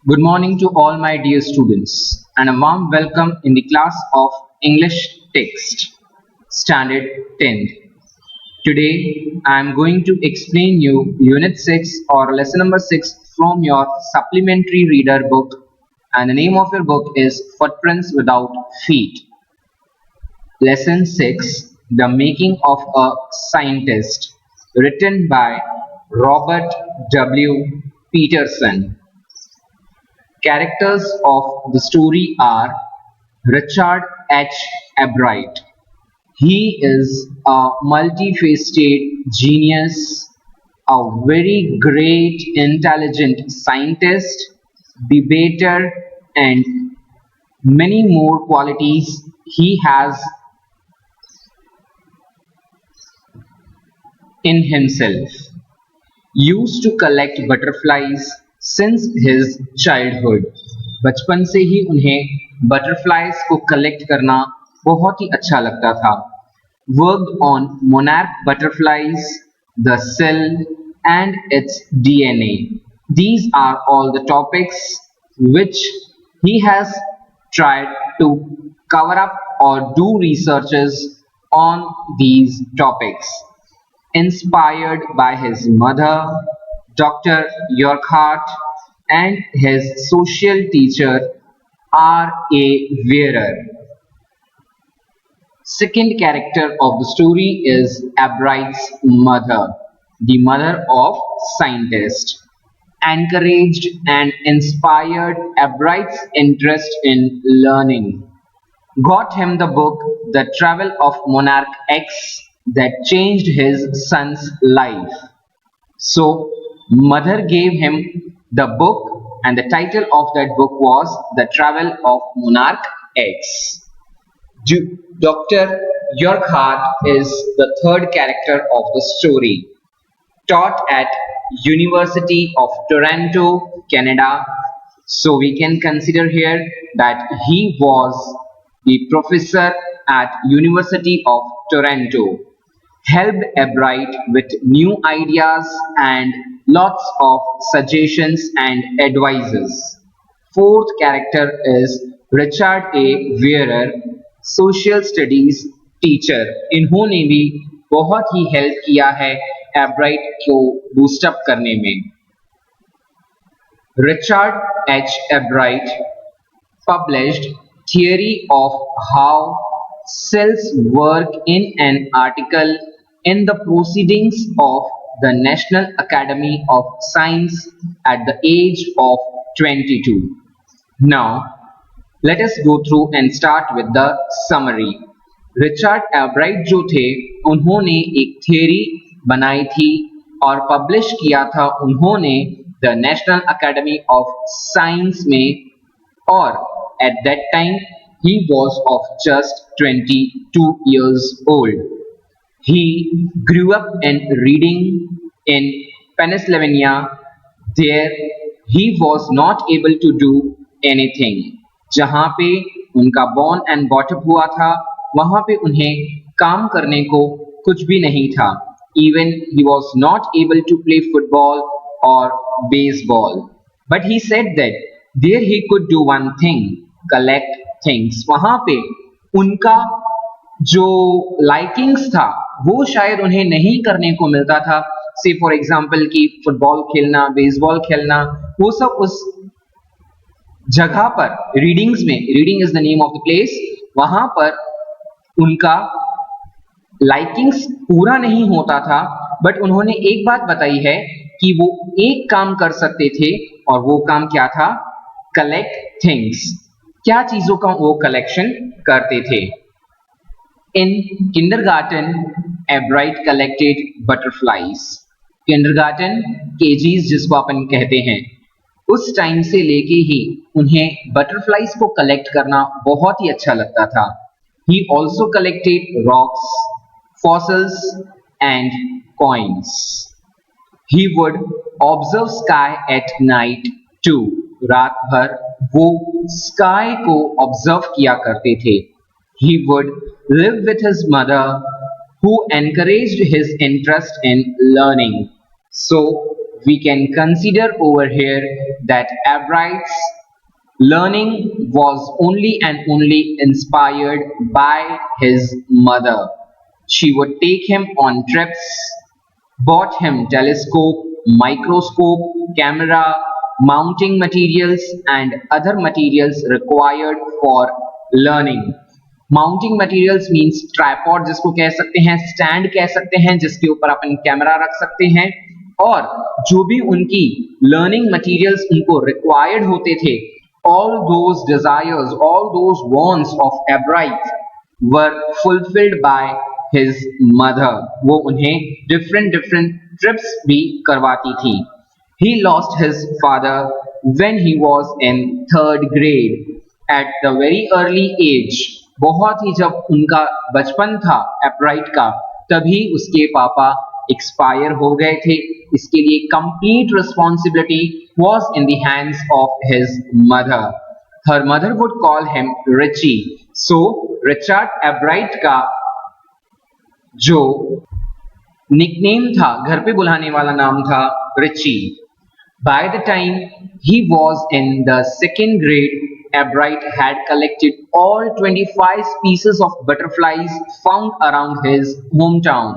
Good morning to all my dear students and a warm welcome in the class of English text standard 10th. Today I am going to explain you unit 6 or lesson number 6 from your supplementary reader book, and the name of your book is Footprints Without Feet. Lesson 6, The Making of a Scientist, written by Robert W. Peterson. Characters of the story are Richard H. Albright. He is a multifaceted genius, a very great intelligent scientist, debater, and many more qualities he has in himself. Used to collect butterflies since his childhood. बचपन से ही उन्हें butterflies को collect करना बहुत ही अच्छा लगता था. Worked on monarch butterflies, the cell and its DNA. These are all the topics which he has tried to cover up or do researches on these topics. Inspired by his mother, Dr. Urquhart, and his social teacher, R. A. Wheeler. Second character of the story is Albright's mother, the mother of scientist. Encouraged and inspired Albright's interest in learning. Got him the book The Travel of Monarch X that changed his son's life. So, mother gave him the book, and the title of that book was The Travel of Monarch X. Dr. Urquhart is the third character of the story. Taught at University of Toronto, Canada. So we can consider here that he was the professor at University of Toronto. Helped Albright with new ideas and lots of suggestions and advices. Fourth character is Richard A. Wheeler, social studies teacher. इन्होंने भी बहुत ही help किया है Albright को boost up करने में. Richard H. Albright published Theory of How Cells Work in an article in the Proceedings of the National Academy of Science at the age of 22. Now, let us go through and start with the summary. Richard Albright जो थे, उन्होंने एक theory बनाई थी और publish किया था उन्होंने the National Academy of Science में, और at that time he was of just 22 years old. He grew up in Reading in Pennsylvania. There he was not able to do anything. जहाँ पे उनका born and brought up हुआ था, वहाँ पे उन्हें काम करने को कुछ भी नहीं था. Even he was not able to play football or baseball. But he said that there he could do one thing, collect things. वहाँ पे उनका जो लाइकिंग्स था वो शायद उन्हें नहीं करने को मिलता था. से फॉर एग्जाम्पल कि फुटबॉल खेलना, बेसबॉल खेलना, वो सब उस जगह पर रीडिंग्स में, reading is the name of the place, वहां पर उनका लाइकिंग्स पूरा नहीं होता था. बट उन्होंने एक बात बताई है कि वो एक काम कर सकते थे, और वो काम क्या था? Collect things. क्या चीजों का वो कलेक्शन करते थे? In kindergarten, Albright collected butterflies. Kindergarten, KGs जिसको अपन कहते हैं, उस टाइम से लेके ही उन्हें बटरफ्लाइज को कलेक्ट करना बहुत ही अच्छा लगता था. He also collected rocks, fossils and coins. He would observe sky at night too. रात भर वो स्काई को ऑब्जर्व किया करते थे. He would live with his mother, who encouraged his interest in learning. So, we can consider over here that Albright's learning was only and only inspired by his mother. She would take him on trips, bought him telescope, microscope, camera, mounting materials and other materials required for learning. Mounting materials means tripod जिसको कह सकते हैं, stand कह सकते हैं जिसके ऊपर अपन camera रख सकते हैं, और जो भी उनकी लर्निंग मटेरियल्स उनको रिक्वायर्ड होते थे, all those desires, all those wants of Albright were fulfilled by his mother. वो उन्हें different trips भी करवाती थी. He lost his father when he was in 3rd grade. At the very early age, बहुत ही जब उनका बचपन था एब्राइट का, तभी उसके पापा एक्सपायर हो गए थे. इसके लिए complete responsibility was in the hands of his mother. हर mother would call him Richie. So Richard Ebright का जो निकनेम था, घर पे बुलाने वाला नाम था, Richie. By the time he was in the 2nd grade, Albright had collected all 25 species of butterflies found around his hometown.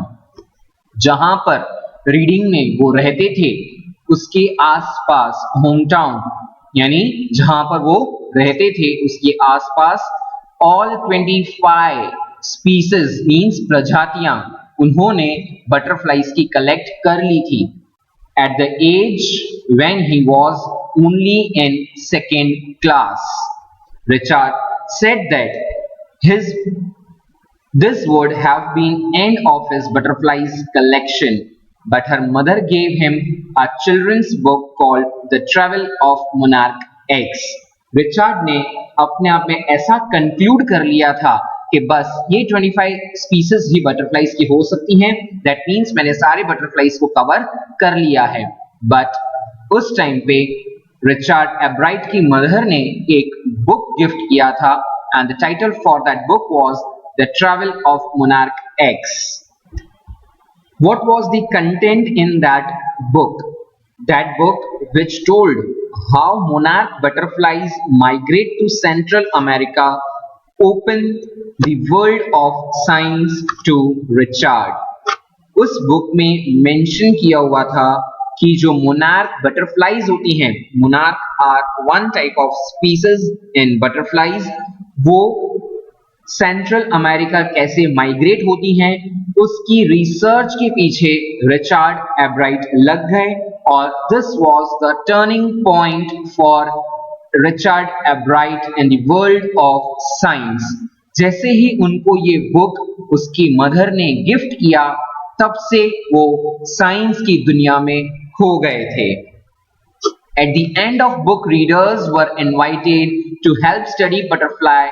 जहां पर रीडिंग में वो रहते थे, उसके आसपास, होमटाउन यानी जहां पर वो रहते थे उसके आसपास, all 25 species means प्रजातियां उन्होंने बटरफ्लाइज की कलेक्ट कर ली थी. At the age when he was only in 2nd class, Richard said that this would have been end of his butterflies collection, but her mother gave him a children's book called The Travel of Monarch X. Richard ने अपने आप में ऐसा conclude कर लिया था कि बस ये 25 स्पीसीज ही बटरफ्लाइज की हो सकती हैं. दैट मीन्स मैंने सारे बटरफ्लाइज को कवर कर लिया है. बट उस टाइम पे रिचर्ड एब्राइट की मदर ने एक बुक गिफ्ट किया था, and the title for that book was the travel of monarch x. What was the content in that book? That book which told how monarch butterflies migrate to Central America opened the world of science to Richard. उस book में mention किया हुआ था कि जो monarch butterflies होती हैं, monarch are one type of species in butterflies, वो सेंट्रल अमेरिका कैसे माइग्रेट होती हैं, उसकी रिसर्च के पीछे रिचर्ड एब्राइट लग गए. और this was the turning point for Richard एब्राइट in the world of science. जैसे ही उनको ये बुक उसकी मदर ने गिफ्ट किया, तब से वो साइंस की दुनिया में खो गए थे. At the end of book, readers were invited to help study butterfly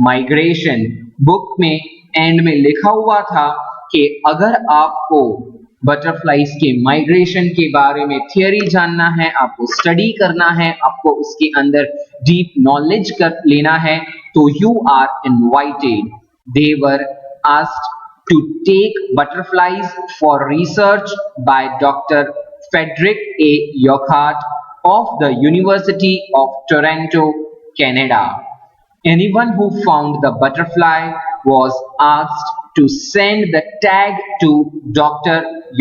migration. Book में एंड में लिखा हुआ था कि अगर आपको बटरफ्लाइज के माइग्रेशन के बारे में थियरी जानना है, आपको स्टडी करना है, आपको उसके अंदर डीप नॉलेज कर लेना है, तो you are invited. They were asked to take butterflies for research by Dr. Frederick A. Urquhart of the University of Toronto, Canada. Anyone who found the butterfly was asked to send the tag to Dr.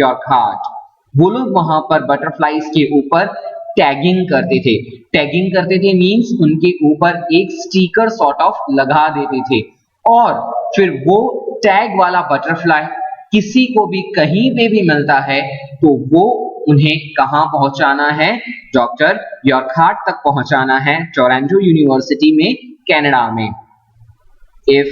Urquhart. वो लोग वहां पर butterflies के ऊपर tagging करते थे. Tagging करते थे मीन्स उनके ऊपर एक स्टिकर सॉर्ट ऑफ लगा देते थे, और फिर वो टैग वाला बटरफ्लाई किसी को भी कहीं पे भी मिलता है तो वो उन्हें कहां पहुंचाना है, डॉक्टर यॉर्कहार्ट तक पहुंचाना है, टोरंटो यूनिवर्सिटी में, कनाडा में. If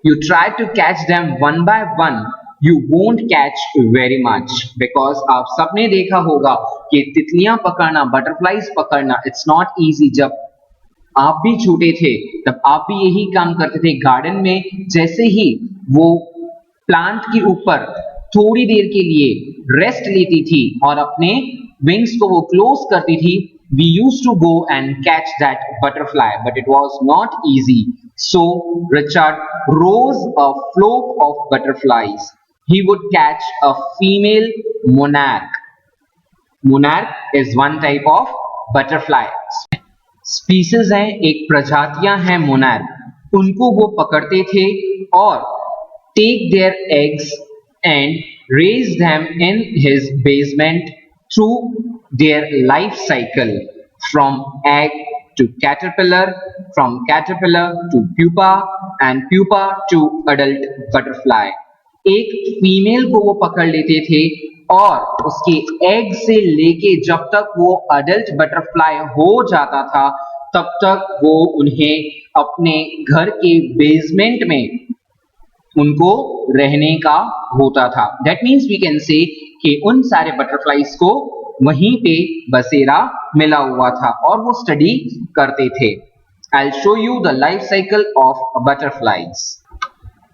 you try to catch them one by one, you won't catch very much, because आप सबने देखा होगा कि तितलियां पकड़ना, बटरफ्लाइज पकड़ना, इट्स नॉट इजी. जब आप भी छोटे थे तब आप भी यही काम करते थे गार्डन में. जैसे ही वो प्लांट के ऊपर थोड़ी देर के लिए रेस्ट लेती थी और अपने विंग्स को वो क्लोज करती थी, we used to go and catch that butterfly, but it was not easy. So Richard rose a flock of butterflies. He would catch a female monarch. monarch is one type of butterfly. Species हैं, एक प्रजातियां हैं monarch, उनको वो पकड़ते थे और take their eggs and raise them in his basement through their life cycle from egg to caterpillar, from caterpillar to pupa and pupa to adult butterfly. एक फीमेल को वो पकड़ लेते थे और उसके एग से लेके जब तक वो अडल्ट बटरफ्लाई हो जाता था तब तक वो उन्हें अपने घर के बेसमेंट में उनको रहने का होता था. That means we can say कि उन सारे बटरफ्लाईज को वहीं पे बसेरा मिला हुआ था और वो स्टडी करते थे. I'll show you the life cycle of butterflies.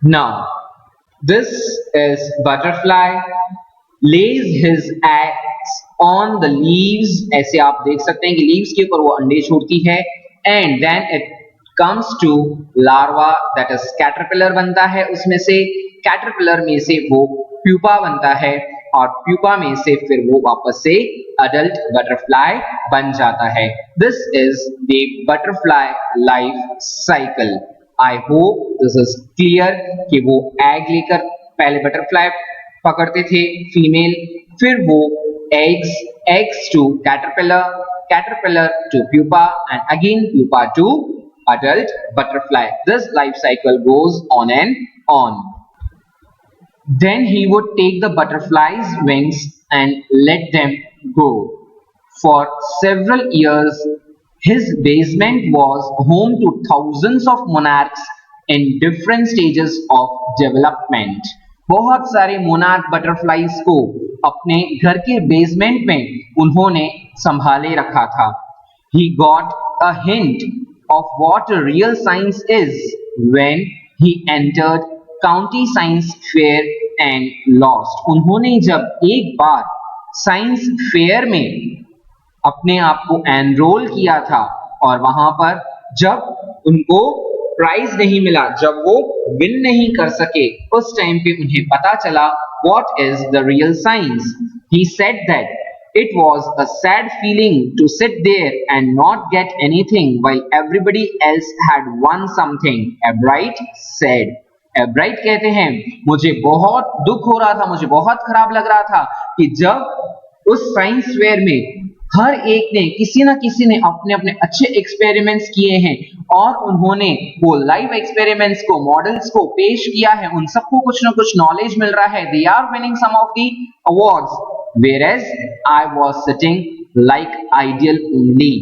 Now, this is butterfly lays his eggs on the leaves. ऐसे आप देख सकते हैं कि leaves के ऊपर वो अंडे छोड़ती है and then it comes to larva, that is caterpillar बनता है उसमें से, caterpillar में से वो pupa बनता है और प्यूपा में से फिर वो वापस से अडल्ट बटरफ्लाई बन जाता है. This is the butterfly life cycle. I hope this is clear कि वो एग लेकर पहले बटरफ्लाई पकड़ते थे फीमेल, फिर वो eggs to caterpillar, caterpillar to pupa and again pupa to adult butterfly. This life cycle goes on and on. Then he would take the butterfly's wings and let them go. For several years, his basement was home to thousands of monarchs in different stages of development. बहुत सारे monarch butterflies को अपने घर के basement में उन्होंने संभाले रखा था. He got a hint of what real science is when he entered county science fair and lost. उन्होंने जब एक बार साइंस फेयर में अपने आप को एनरोल किया था और वहां पर जब उनको प्राइज नहीं मिला, जब वो विन नहीं कर सके, उस टाइम पे उन्हें पता चला what is the real science. He said that it was a sad feeling to sit there and not get anything while everybody else had won something, Albright said. एब्राइट कहते हैं मुझे बहुत दुख हो रहा था, मुझे बहुत खराब लग रहा था कि जब उस साइंस फेयर में हर एक ने किसी ना किसी ने अपने अपने अच्छे एक्सपेरिमेंट्स किए हैं और उन्होंने वो लाइव एक्सपेरिमेंट्स को, मॉडल्स को पेश किया है, उन सबको कुछ ना कुछ नॉलेज मिल रहा है. They are winning some of the awards whereas I was sitting like ideal only.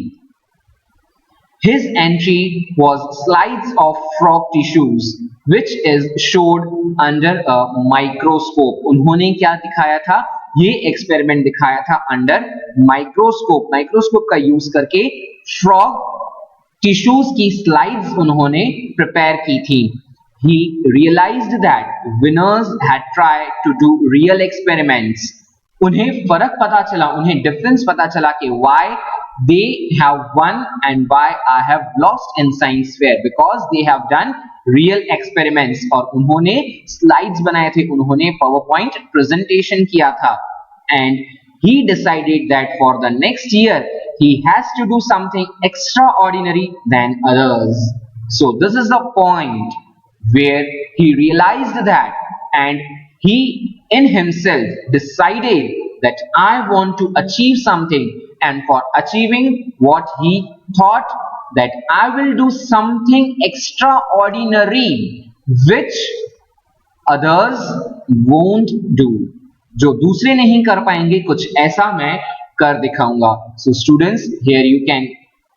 His entry was slides of frog tissues which is showed under a microscope. उन्होंने क्या दिखाया था? ये एक्सपेरिमेंट दिखाया था अंडर माइक्रोस्कोप. माइक्रोस्कोप का use करके frog tissues की स्लाइड्स उन्होंने प्रिपेयर की थी. He realized that winners had tried to do real experiments. उन्हें फर्क पता चला, उन्हें डिफरेंस पता चला कि why they have won and why I have lost in science fair, because they have done real experiments. और उन्होंने स्लाइड्स बनाए थे, उन्होंने पावर पॉइंट प्रेजेंटेशन किया था. and he decided that for the next year he has to do something extraordinary than others. So this is the point where he realized that, and he in himself decided that I want to achieve something, and for achieving what he thought that I will do something extraordinary which others won't do. जो दूसरे नहीं कर पाएंगे कुछ ऐसा मैं कर दिखाऊंगा. So students, here you can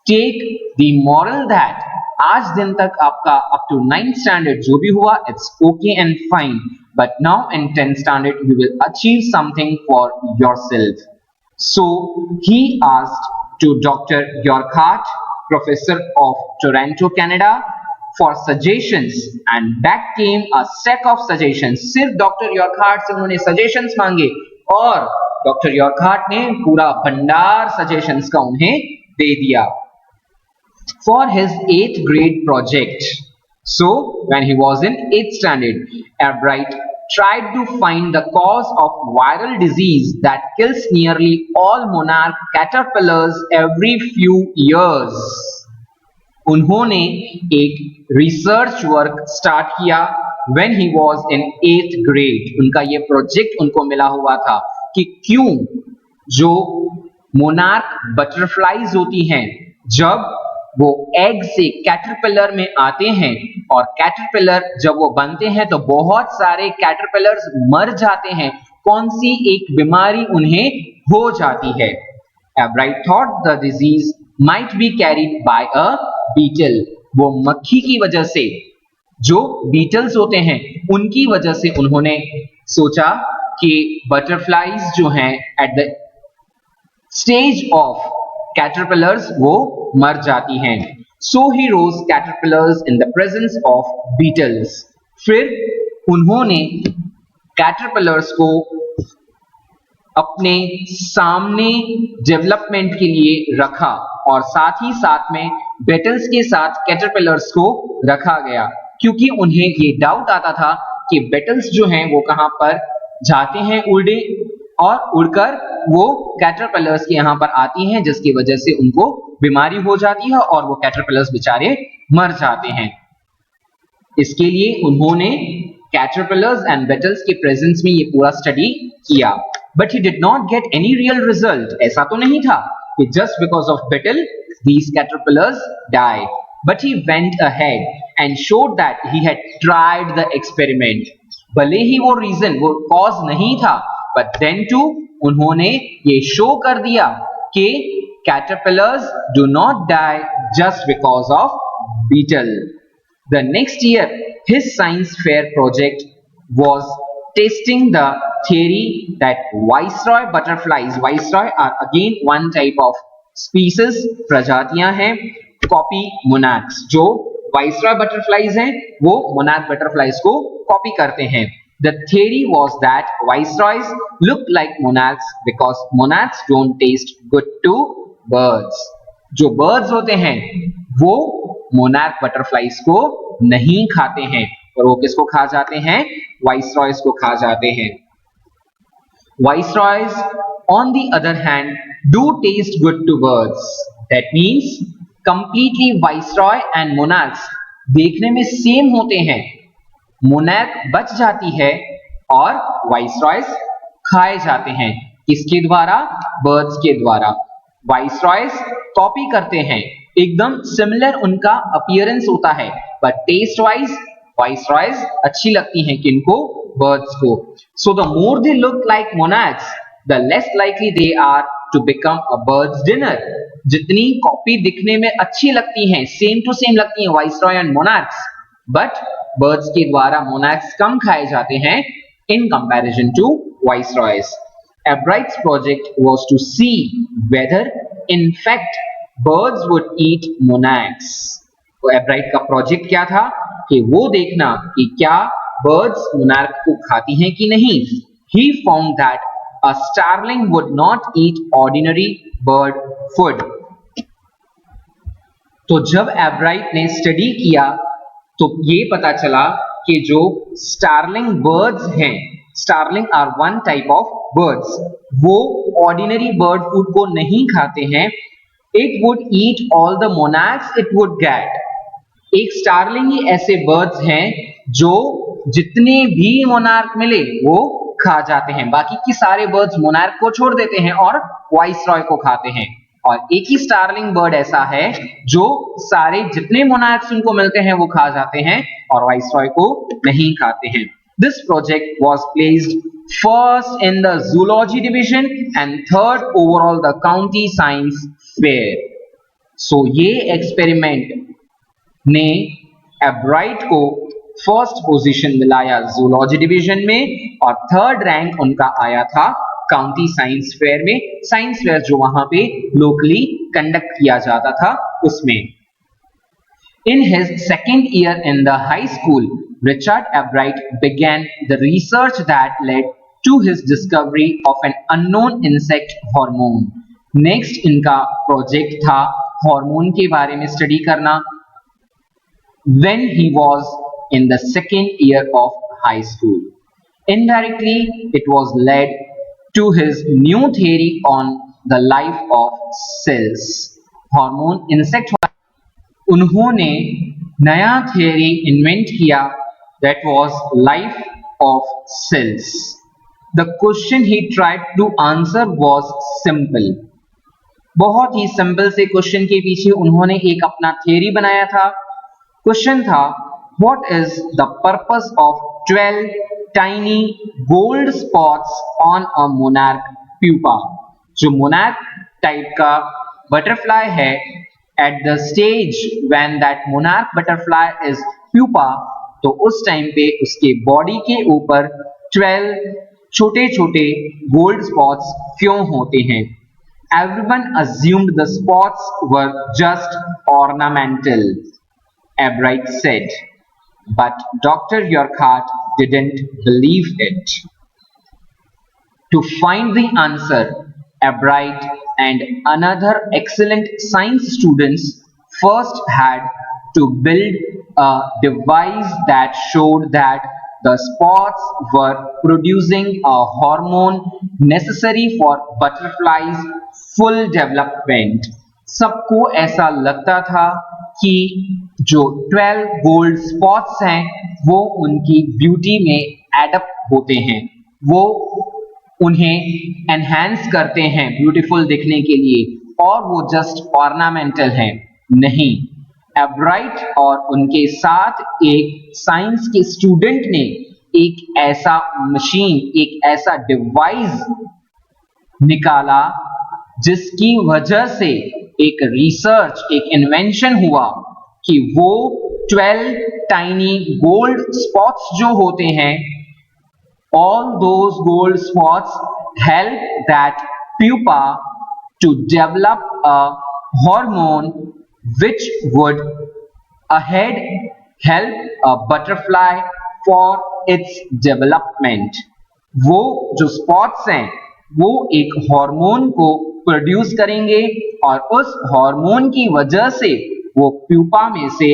take the moral that आज दिन तक आपका up to 9th standard जो भी हुआ it's okay and fine, but now in 10th standard you will achieve something for yourself. So he asked to Dr. Yorkart, professor of Toronto, Canada, for suggestions, and back came a stack of suggestions. सिर्फ doctor यॉर्कहार्ट से उन्होंने suggestions मांगे और doctor यॉर्कहार्ट ने पूरा भंडार suggestions का उन्हें दे दिया. For his 8th grade project. So when he was in 8th standard, Albright tried to find the cause of viral disease that kills nearly all monarch caterpillars every few years. उन्होंने एक research work start किया when he was in 8th grade. उनका ये project उनको मिला हुआ था कि क्यों जो मोनार्क बटरफ्लाईज होती हैं जब वो एग से कैटरपिलर में आते हैं और कैटरपिलर जब वो बनते हैं तो बहुत सारे कैटरपिलर्स मर जाते हैं, कौन सी एक बीमारी उन्हें हो जाती है. Ebright thought the disease might be carried by a beetle. वो मक्खी की वजह से, जो बीटल्स होते हैं उनकी वजह से उन्होंने सोचा कि बटरफ्लाईज जो हैं at the stage of caterpillars वो मर जाती हैं. So he rose caterpillars in the presence of beetles. फिर उन्होंने कैटरपिलर्स को अपने सामने डेवलपमेंट के लिए रखा और साथ ही साथ में बेटल्स के साथ कैटरपिलर्स को रखा गया, क्योंकि उन्हें ये डाउट आता था कि बेटल्स जो हैं वो कहां पर जाते हैं उड़े और उड़कर वो कैटरपिलर्स के यहां पर आती हैं, जिसकी वजह से उनको बीमारी हो जाती है और वो कैटरपिलर्स बेचारे मर जाते हैं. इसके लिए उन्होंने कैटरपिलर्स एंड बेटल्स के प्रेजेंस में ये पूरा स्टडी किया. But he did not get any real result. ऐसा तो नहीं था कि just because of beetle these caterpillars die, but he went ahead and showed that he had tried the experiment. भले ही वो रीजन, वो कॉज नहीं था, but then too उन्होंने ये शो कर दिया कि caterpillars do not die just because of beetle. The next year his science fair project was testing the theory that viceroy butterflies, viceroy are again one type of species, प्रजातियां हैं copy monarchs. जो viceroy butterflies हैं वो monarch butterflies को copy करते हैं. The theory was that viceroys look like monarchs because monarchs don't taste good to birds. जो birds होते हैं वो मोनार्क बटरफ्लाईज को नहीं खाते हैं और वो किसको खा जाते हैं? वाइसरॉयज को खा जाते हैं. Viceroys, on the other hand, do taste good to birds. That means completely viceroy and monarchs देखने में सेम होते हैं. मोनार्क बच जाती है और वाइसरॉयज खाए जाते हैं. किसके द्वारा? बर्ड्स के द्वारा. वाइसरॉयज कॉपी करते हैं, एकदम सिमिलर उनका अपीयरेंस होता है, बट टेस्ट वाइज वाइसरॉयज अच्छी लगती हैं किनको? बर्ड्स को. So the more they look like monarchs, the less likely they are to become a bird's dinner. जितनी कॉपी दिखने में अच्छी लगती हैं, सेम टू सेम लगती हैं viceroy and monarchs, but birds के द्वारा मोनार्क्स कम खाए जाते हैं in comparison to viceroys. Ebright's project was to see whether in fact birds would eat monarchs. तो एब्राइट का प्रोजेक्ट क्या था कि वो देखना कि क्या birds monarch को खाती हैं कि नहीं. He found that a starling would not eat ordinary bird food. तो जब एब्राइट ने स्टडी किया तो ये पता चला कि जो स्टारलिंग बर्ड्स हैं, starling are one type of birds, वो ऑर्डिनरी बर्ड फूड को नहीं खाते हैं. It would eat all the monarchs it would get. एक स्टारलिंग ही ऐसे बर्ड्स हैं जो जितने भी मोनार्क मिले वो खा जाते हैं. बाकी की सारे बर्ड्स मोनार्क को छोड़ देते हैं और वाइसरॉय को खाते हैं. और एक ही स्टारलिंग बर्ड ऐसा है जो सारे जितने मोनार्क्स उनको मिलते हैं वो खा जाते हैं और वाइसरॉय को नहीं खाते हैं. This project was placed first in the zoology division and third overall the county science fair. So ये एक्सपेरिमेंट ने एब्राइट को फर्स्ट पोजीशन मिलाया जूलॉजी डिवीजन में और थर्ड रैंक उनका आया था काउंटी साइंस फेयर में. साइंस फेयर जो वहां पे लोकली कंडक्ट किया जाता था उसमें. In his second year in the high school Richard Ebright began the research that led to his discovery of an unknown insect hormone. Next इनका project था हार्मोन के बारे में स्टडी करना. When he was in the second year of high school, Indirectly, it was led to his new theory on the life of cells. Hormone insect उन्होंने नया theory invent किया that was life of cells. The question he tried to answer was simple. बहुत ही simple से question के पीछे उन्होंने एक अपना थियरी बनाया था. क्वेश्चन था what is the purpose of 12 tiny gold spots on a monarch pupa. जो monarch टाइप का बटरफ्लाई है, at the stage when that monarch butterfly is pupa, तो उस टाइम पे उसके बॉडी के ऊपर 12 छोटे छोटे गोल्ड स्पॉट्स क्यों होते हैं. Everyone assumed the spots were just ornamental, Ebright said, but Dr. Urquhart didn't believe it. To find the answer, Ebright and another excellent science students first had to build a device that showed that the spots were producing a hormone necessary for butterflies' full development. सबको ऐसा लगता था कि जो 12 gold spots हैं वो उनकी beauty में एडप्ट होते हैं, वो उन्हें एनहांस करते हैं ब्यूटीफुल दिखने के लिए, और वो जस्ट ऑर्नामेंटल हैं. नहीं, एब्राइट और उनके साथ एक साइंस के स्टूडेंट ने एक ऐसा मशीन, एक ऐसा डिवाइस निकाला जिसकी वजह से एक रिसर्च, एक इन्वेंशन हुआ कि वो 12 टाइनी गोल्ड स्पॉट्स जो होते हैं, all those gold spots help that pupa to develop a hormone which would ahead help a butterfly for its development. वो जो स्पॉट्स हैं वो एक हार्मोन को प्रोड्यूस करेंगे और उस हार्मोन की वजह से वो प्यूपा में से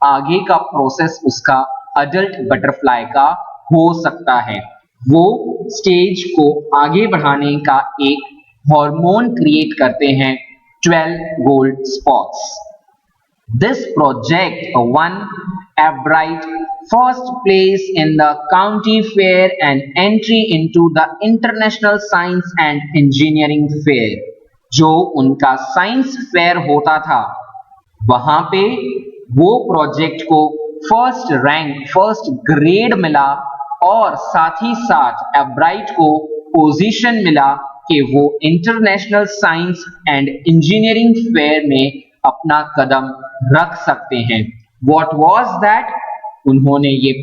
आगे का प्रोसेस उसका अडल्ट बटरफ्लाई का हो सकता है. वो स्टेज को आगे बढ़ाने का एक हार्मोन क्रिएट करते हैं 12 gold spots. This project won Ebright first place in the county fair and entry into the International Science and Engineering Fair. जो उनका साइंस फेयर होता था वहां पे वो प्रोजेक्ट को फर्स्ट रैंक, फर्स्ट ग्रेड मिला और साथ ही साथ एब्राइट को पोजीशन मिला कि वो international science and engineering fair में अपना कदम रख सकते हैं. What was that? उन्होंने ये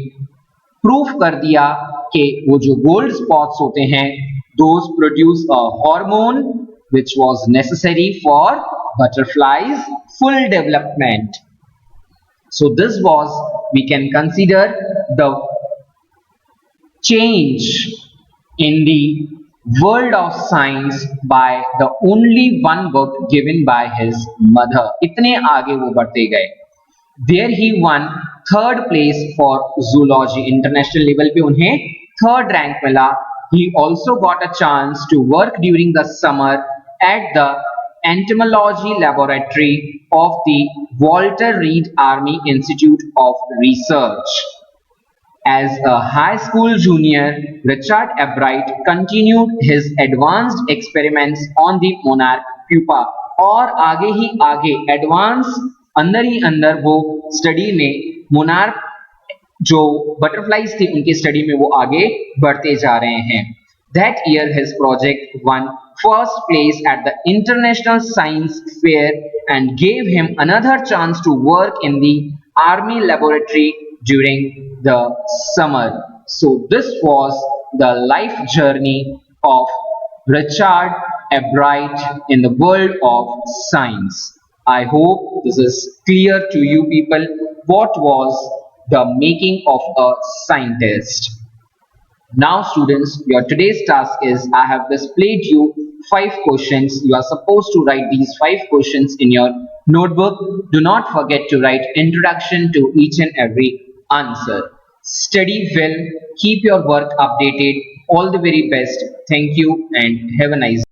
प्रूफ कर दिया कि वो जो गोल्ड स्पॉट्स होते हैं those produce a hormone which was necessary for butterflies full development. So this was, we can consider the change in the world of science by the only one book given by his mother. इतने आगे वो बढ़ते गए. There he won third place for zoology. International level पे उन्हें third rank मिला. He also got a chance to work during the summer at the entomology laboratory of the Walter Reed Army Institute of Research. As a high school junior, Richard Ebright continued his advanced experiments on the monarch pupa. और आगे ही आगे advance अंदर ही अंदर वो study में monarch जो butterflies थे उनकी स्टडी में वो आगे बढ़ते जा रहे हैं. That year his project won first place at the International Science Fair and gave him another chance to work in the Army laboratory during the summer. So this was the life journey of Richard Ebright in the world of science. I hope this is clear to you people what was the making of a scientist. Now students, your today's task is I have displayed you 5 questions. You are supposed to write these 5 questions in your notebook. Do not forget to write introduction to each and every answer. Study well, keep your work updated. All the very best. Thank you and have a nice day.